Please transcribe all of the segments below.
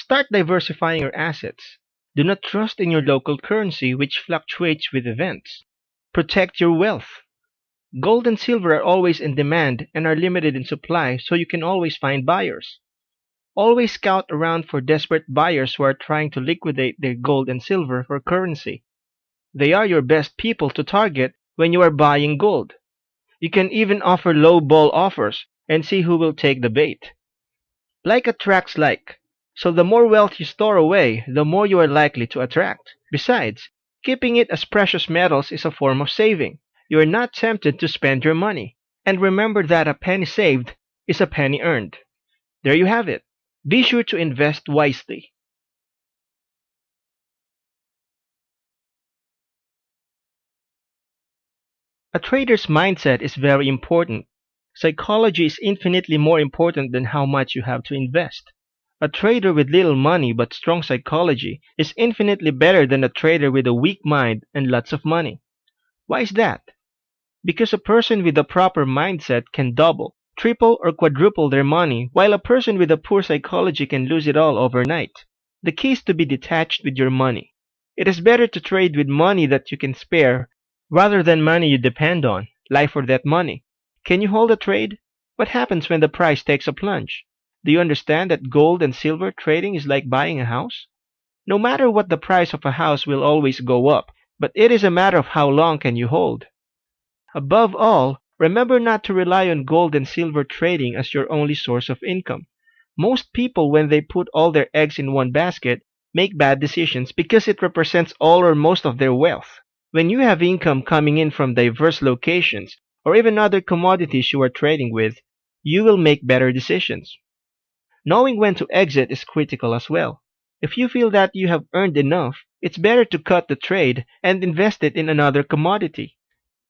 Start diversifying your assets. Do not trust in your local currency, which fluctuates with events. Protect your wealth. Gold and silver are always in demand and are limited in supply, so you can always find buyers. Always scout around for desperate buyers who are trying to liquidate their gold and silver for currency. They are your best people to target when you are buying gold. You can even offer low ball offers and see who will take the bait. Like attracts like. So the more wealth you store away, the more you are likely to attract. Besides, keeping it as precious metals is a form of saving. You are not tempted to spend your money. And remember that a penny saved is a penny earned. There you have it. Be sure to invest wisely. A trader's mindset is very important. Psychology is infinitely more important than how much you have to invest. A trader with little money but strong psychology is infinitely better than a trader with a weak mind and lots of money. Why is that? Because a person with a proper mindset can double, triple, or quadruple their money, while a person with a poor psychology can lose it all overnight. The key is to be detached with your money. It is better to trade with money that you can spare rather than money you depend on, life or death money. Can you hold a trade? What happens when the price takes a plunge? Do you understand that gold and silver trading is like buying a house? No matter what, the price of a house will always go up, but it is a matter of how long can you hold. Above all, remember not to rely on gold and silver trading as your only source of income. Most people, when they put all their eggs in one basket, make bad decisions because it represents all or most of their wealth. When you have income coming in from diverse locations, or even other commodities you are trading with, you will make better decisions. Knowing when to exit is critical as well. If you feel that you have earned enough, it's better to cut the trade and invest it in another commodity.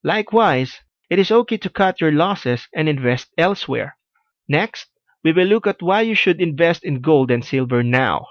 Likewise, it is okay to cut your losses and invest elsewhere. Next, we will look at why you should invest in gold and silver now.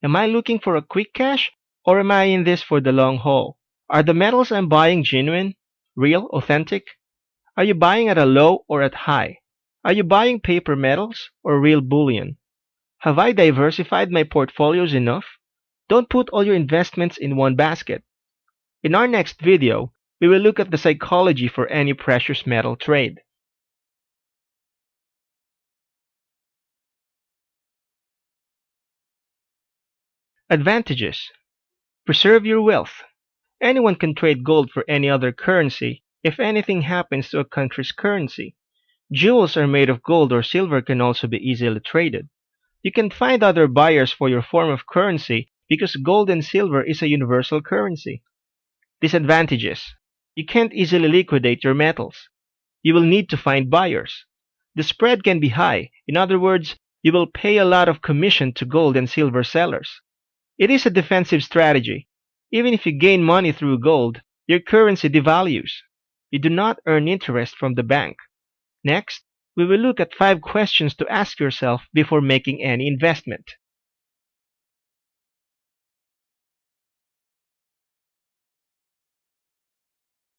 Am I looking for a quick cash, or am I in this for the long haul? Are the metals I'm buying genuine, real, authentic? Are you buying at a low or at high? Are you buying paper metals or real bullion? Have I diversified my portfolios enough? Don't put all your investments in one basket. In our next video, we will look at the psychology for any precious metal trade. Advantages. Preserve your wealth. Anyone can trade gold for any other currency if anything happens to a country's currency. Jewels are made of gold or silver can also be easily traded. You can find other buyers for your form of currency because gold and silver is a universal currency. Disadvantages. You can't easily liquidate your metals. You will need to find buyers. The spread can be high. In other words, you will pay a lot of commission to gold and silver sellers. It is a defensive strategy. Even if you gain money through gold, your currency devalues. You do not earn interest from the bank. Next, we will look at 5 questions to ask yourself before making any investment.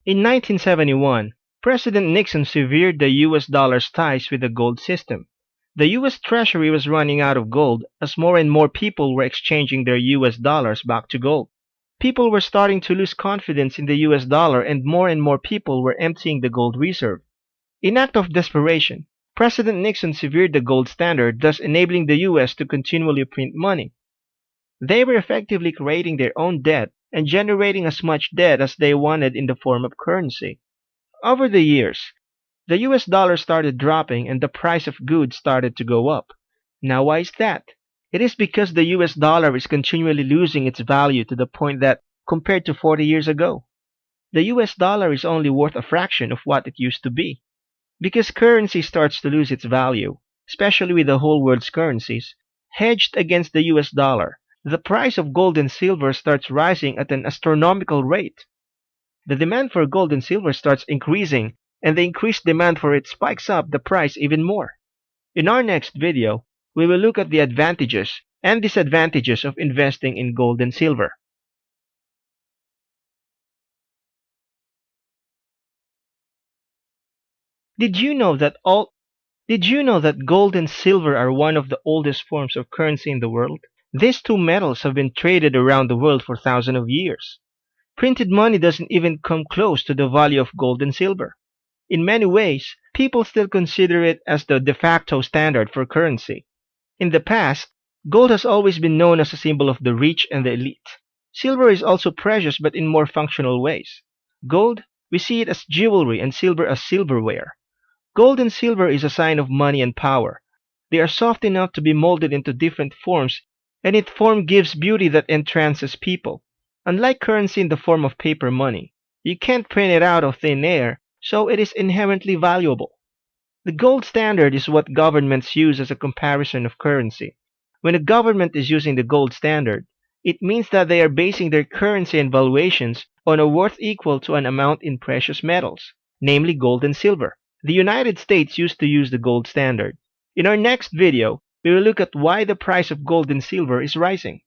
In 1971, President Nixon severed the US dollar's ties with the gold system. The US Treasury was running out of gold as more and more people were exchanging their US dollars back to gold. People were starting to lose confidence in the US dollar and more people were emptying the gold reserve. In act of desperation, President Nixon severed the gold standard, thus enabling the US to continually print money. They were effectively creating their own debt and generating as much debt as they wanted in the form of currency. Over the years, the US dollar started dropping and the price of goods started to go up. Now why is that? It is because the US dollar is continually losing its value to the point that, compared to 40 years ago, the US dollar is only worth a fraction of what it used to be. Because currency starts to lose its value, especially with the whole world's currencies, hedged against the US dollar, the price of gold and silver starts rising at an astronomical rate. The demand for gold and silver starts increasing, and the increased demand for it spikes up the price even more. In our next video, we will look at the advantages and disadvantages of investing in gold and silver. Did you know that all Did you know that gold and silver are one of the oldest forms of currency in the world? These two metals have been traded around the world for thousands of years. Printed money doesn't even come close to the value of gold and silver. In many ways, people still consider it as the de facto standard for currency. In the past, gold has always been known as a symbol of the rich and the elite. Silver is also precious but in more functional ways. Gold, we see it as jewelry and silver as silverware. Gold and silver is a sign of money and power. They are soft enough to be molded into different forms, and its form gives beauty that entrances people. Unlike currency in the form of paper money, you can't print it out of thin air, so it is inherently valuable. The gold standard is what governments use as a comparison of currency. When a government is using the gold standard, it means that they are basing their currency and valuations on a worth equal to an amount in precious metals, namely gold and silver. The United States used to use the gold standard. In our next video, we will look at why the price of gold and silver is rising.